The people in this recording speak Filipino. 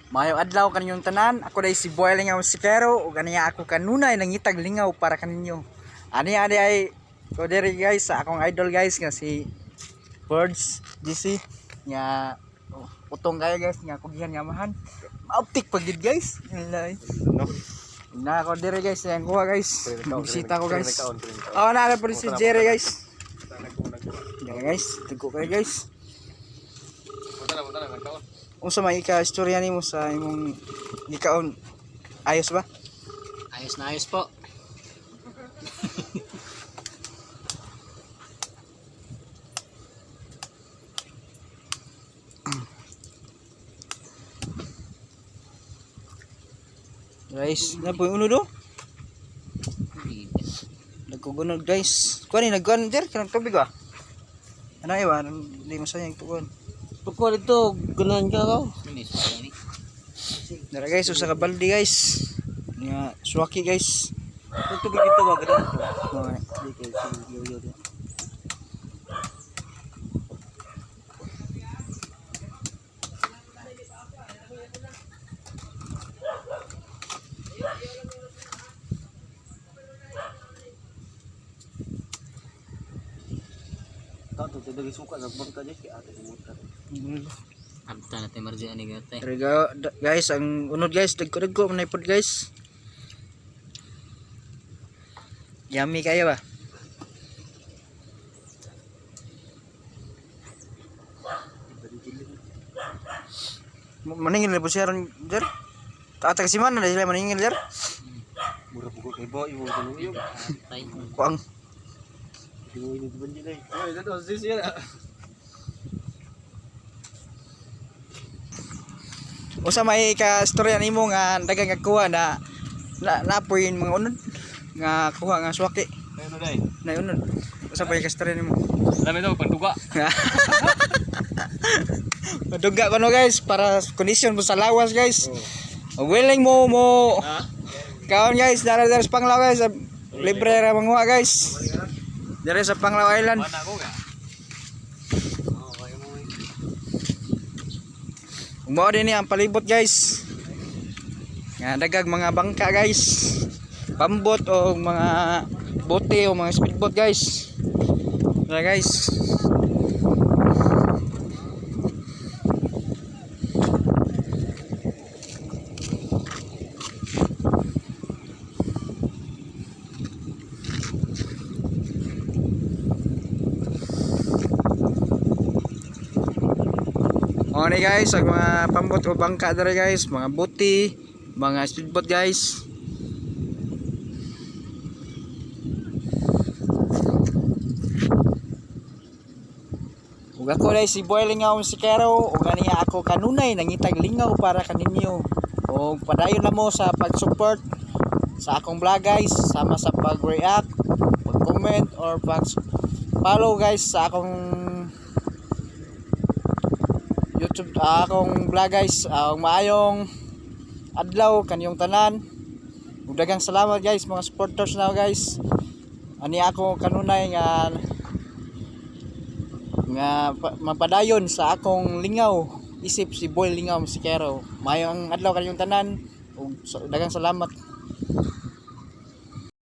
Mayong adlaw kaninyong tanan. Ako day si Boy Lingaw Sikero ug aniya ako kanunay nangitag lingaw para kaninyo. Ani ay ko diri guys sa akong idol guys nga si Birds GC nga utong kayo guys nga kugihan nga mahan. Mauptik pag gid guys. Na ako diri guys yang kuha guys. Bisita ko guys. Oh na po si Jerry guys. Guys, tugo kayo guys. Unsa may ka-istorya nimo sa imong gikaon? Ayos ba? Ayos na ayos po. Guys, na po uno do? Nagkugunod guys. Kuan ni nagkuan der kanang tubig ba? Ano iwan? Hindi mo sayang tugon. Pagkuha dito, ganahan ka ka. Dara guys, usa ka baldi guys. Nga suwaki guys. Ang tubig dito ba ganahan ko? Tato tidak suka sa bangka guys kay ate muta. Abta natin marji ani gate. Guys, ang unod guys, dagko man pod guys. Yummy kayo ba? Maningil na po siya ron der. Taata kasi man na sila maningil der. Mura pukul kay boy mo tuloy. Tay. Kuang Ini dibenci deh. Oh, itu dosis ya. usa may ka storya nimo nga dagang kuha na napoy mga unod nga kuha nga suwaki. Ano dai? Na unod. Usa may ka storya nimo? Dami to panduga. Maduga ko no guys para kondisyon mo sa lawas guys. Willing mo kaon guys dara sa Panglaw guys. Libre ra manguha guys. Dere sa Panglaw Island. Mana ko ga? Mao din ang palibot guys. Nga dagag mga bangka guys. Pambot o mga bote o mga speedboat guys. Dara guys. Okay guys, ang mga pambot o bangka dara guys, mga buti, mga speedboat guys. Ug ako dai si Boy Lingaw Sikero, ug aniya ako kanunay nangitag lingaw para kaninyo. Ug padayon na mo sa pag-support sa akong vlog guys, sama sa pag-react, pag-comment or pag-follow guys sa akong YouTube akong vlog guys. Maayong adlaw kaniyong tanan. Ug daghang salamat guys mga supporters na guys. Ani ako kanunay nga mapadayon sa akong lingaw isip si Boy Lingaw Sikero. Maayong adlaw kaniyong tanan ug daghang salamat.